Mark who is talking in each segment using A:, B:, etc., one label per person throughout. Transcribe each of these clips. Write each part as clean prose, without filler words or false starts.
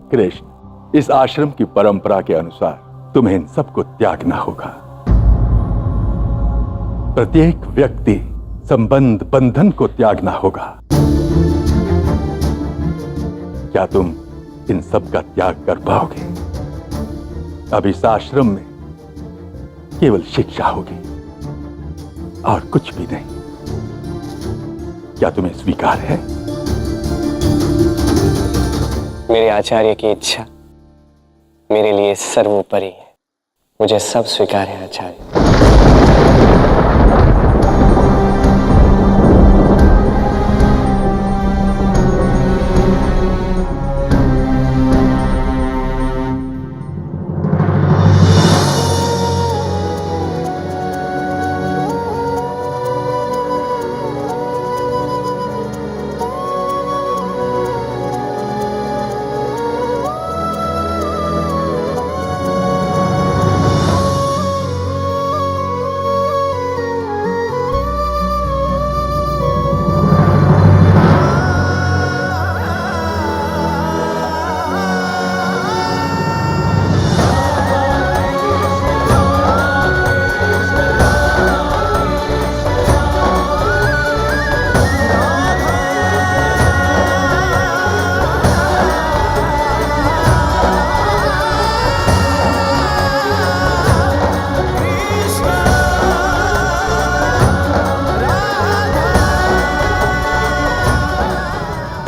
A: कृष्ण, इस आश्रम की परंपरा के अनुसार तुम्हें इन सबको त्यागना होगा। प्रत्येक व्यक्ति संबंध बंधन को त्यागना होगा। क्या तुम इन सब का त्याग कर पाओगे? अब इस आश्रम में केवल शिक्षा होगी और कुछ भी नहीं। क्या तुम्हें स्वीकार है?
B: मेरे आचार्य की इच्छा मेरे लिए सर्वोपरि है। मुझे सब स्वीकार है आचार्य।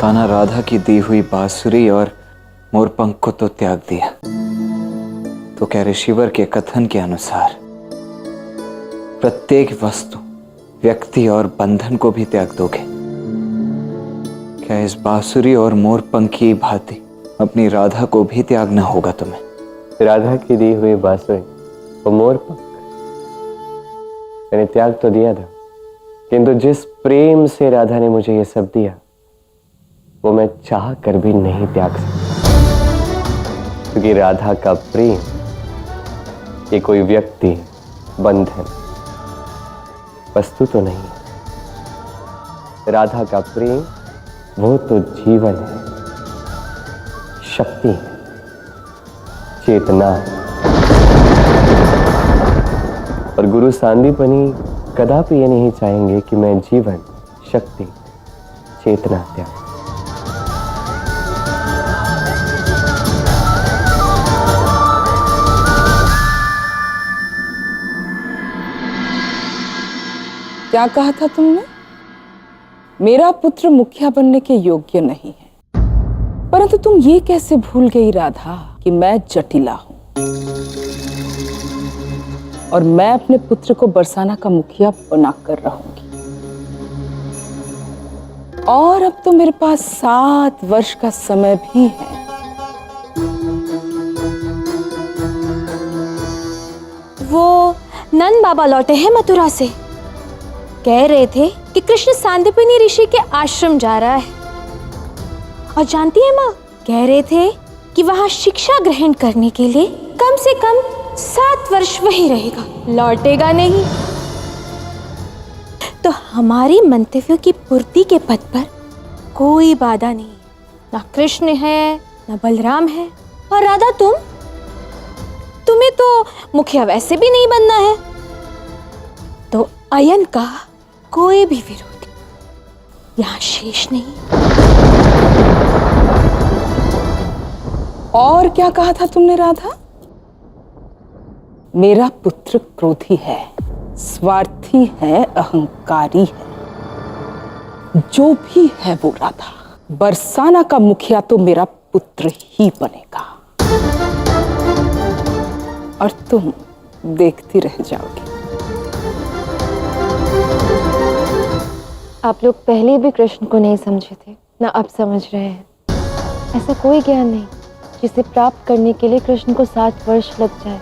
C: ताना राधा की दी हुई बांसुरी और मोरपंख को तो त्याग दिया, तो क्या ऋषिवर के कथन के अनुसार प्रत्येक वस्तु, व्यक्ति और बंधन को भी त्याग दोगे? क्या इस बांसुरी और मोरपंख की भांति अपनी राधा को भी त्यागना होगा तुम्हें?
B: राधा की दी हुई बांसुरी और मोरपंख मैंने त्याग तो दिया था, किंतु जिस प्रेम से राधा ने मुझे ये सब दिया वो मैं चाह कर भी नहीं त्याग सकता, क्योंकि राधा का प्रेम ये कोई व्यक्ति, बंधन, वस्तु तो नहीं। राधा का प्रेम वो तो जीवन है, शक्ति है, चेतना है। और गुरु सांदीपनी कदापि ये नहीं चाहेंगे कि मैं जीवन, शक्ति, चेतना त्याग।
D: क्या कहा था तुमने? मेरा पुत्र मुखिया बनने के योग्य नहीं है, परंतु तुम ये कैसे भूल गई राधा कि मैं जटिला हूं और मैं अपने पुत्र को बरसाना का मुखिया बनाकर रहूंगी। और अब तो मेरे पास 7 वर्ष का समय भी है।
E: वो नंद बाबा लौटे हैं मथुरा से, कह रहे थे कि कृष्ण सांदीपनी ऋषि के आश्रम जा रहा है। और जानती है माँ, कह रहे थे कि वहां शिक्षा ग्रहण करने के लिए कम से कम 7 वर्ष वहीं रहेगा, लौटेगा नहीं। तो हमारी मंतव्यों की पूर्ति के पथ पर कोई बाधा नहीं। ना कृष्ण है, ना बलराम है, और राधा तुम्हें तो मुखिया वैसे भी नहीं बनना है। तो अयन का कोई भी विरोधी यहाँ शेष नहीं।
D: और क्या कहा था तुमने राधा? मेरा पुत्र क्रोधी है, स्वार्थी है, अहंकारी है। जो भी है वो राधा, बरसाना का मुखिया तो मेरा पुत्र ही बनेगा और तुम देखती रह जाओगी।
E: आप लोग पहले भी कृष्ण को नहीं समझे थे, ना अब समझ रहे हैं। ऐसा कोई ज्ञान नहीं जिसे प्राप्त करने के लिए कृष्ण को 7 वर्ष लग जाए।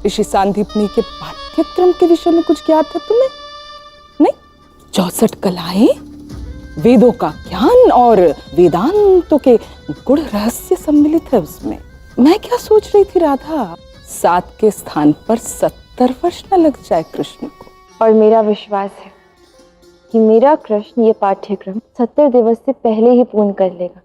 D: ऋषि सांदीपनी के पाठ्यक्रम के विषय में कुछ ज्ञात है तुम्हें? नहीं? 64 कलाएं, वेदों का ज्ञान और वेदांतों के गुण रहस्य सम्मिलित है उसमें। मैं क्या सोच रही थी राधा, 7 के स्थान पर 70 वर्ष न लग जाए कृष्ण को।
E: और मेरा विश्वास है
F: कि मेरा कृष्ण ये पाठ्यक्रम 70 दिवस से पहले ही पूर्ण कर लेगा।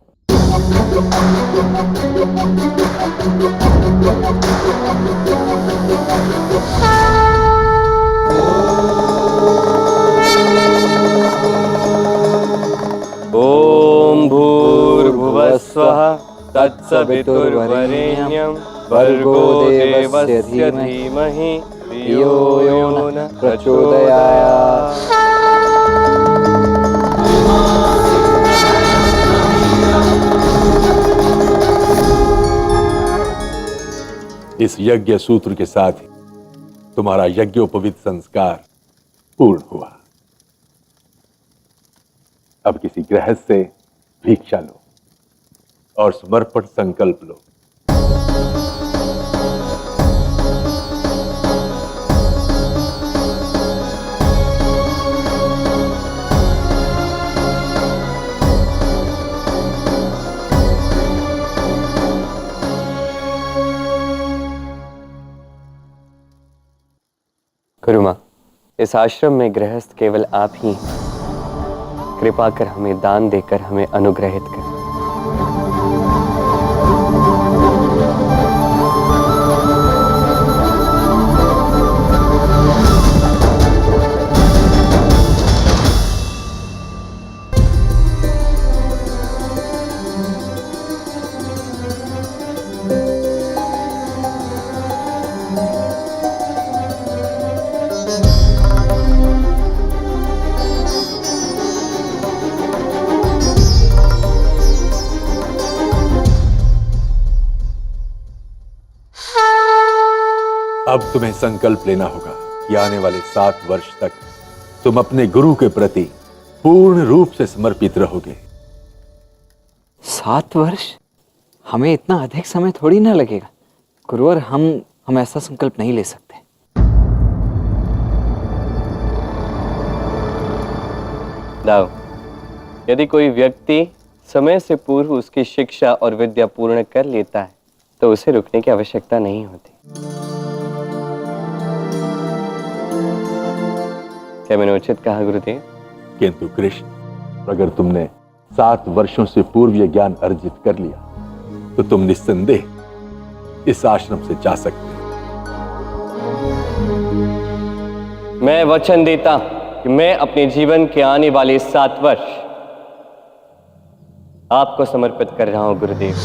B: ओम भूर्भुवस्वः तत्सवितुर्वरेण्यं भर्गो देवस्य धीमहि धियो यो न प्रचोदयात्।
A: इस यज्ञ सूत्र के साथ ही तुम्हारा यज्ञोपवीत संस्कार पूर्ण हुआ। अब किसी गृहस्थ से भिक्षा लो और समर्पण संकल्प लो।
B: गुरुमाँ, इस आश्रम में गृहस्थ केवल आप ही हैं। कृपा कर हमें दान देकर हमें अनुग्रहित कर।
A: अब तुम्हें संकल्प लेना होगा कि आने वाले 7 वर्ष तक तुम अपने गुरु के प्रति पूर्ण रूप से समर्पित रहोगे।
C: 7 वर्ष? हमें इतना अधिक समय थोड़ी ना लगेगा गुरुवर। हम ऐसा संकल्प नहीं ले सकते।
B: दाव, यदि कोई व्यक्ति समय से पूर्व उसकी शिक्षा और विद्या पूर्ण कर लेता है तो उसे रुकने की आवश्यकता नहीं होती। क्या मैंने उचित कहा गुरुदेव?
A: किंतु कृष्ण, अगर तुमने 7 वर्षों से पूर्व यह ज्ञान अर्जित कर लिया तो तुम निस्संदेह इस आश्रम से जा सकते हो।
B: मैं वचन देता कि मैं अपने जीवन के आने वाले 7 वर्ष आपको समर्पित कर रहा हूं गुरुदेव।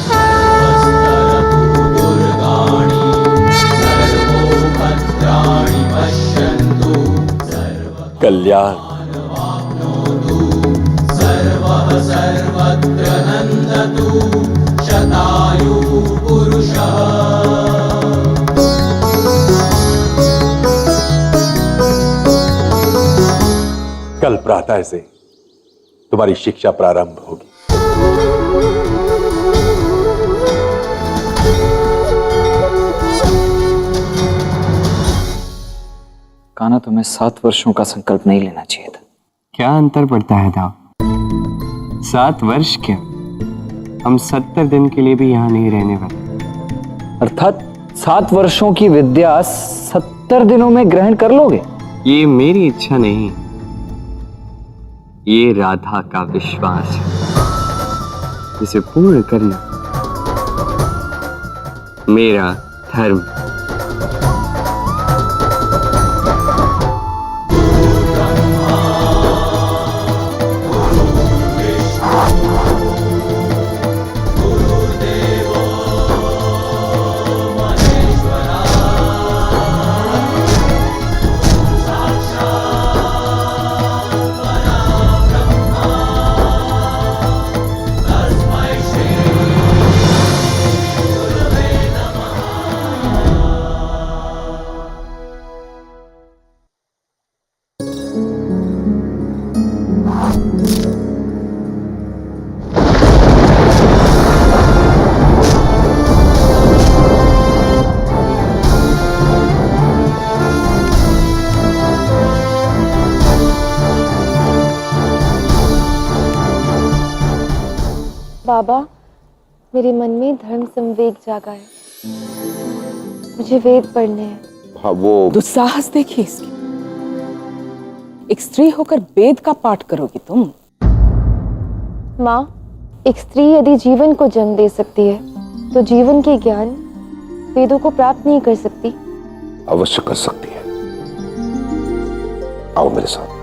A: कल्याण
G: सर्वत्र नंदतु शतायु पुरुषः।
A: कल प्रातः से तुम्हारी शिक्षा प्रारंभ होगी।
C: कान्हा, तुम्हें 7 वर्षों का संकल्प नहीं लेना चाहिए था।
B: क्या अंतर पड़ता है दाव? 7 वर्ष क्या, हम 70 दिन के लिए भी यहाँ नहीं रहने वाले।
C: अर्थात 7 वर्षों की विद्या 70 दिनों में ग्रहण कर लोगे?
B: ये मेरी इच्छा नहीं, ये राधा का विश्वास है। इसे पूर्ण करना मेरा धर्म।
F: बाबा, मेरे मन में धर्म संवेग जागा है। मुझे वेद पढ़ने हैं।
D: दुस्साहस देखिए इसकी। एक स्त्री होकर वेद का पाठ करोगी तुम?
F: माँ, एक स्त्री यदि जीवन को जन्म दे सकती है तो जीवन के ज्ञान वेदों को प्राप्त नहीं कर सकती?
H: अवश्य कर सकती है। आओ मेरे साथ।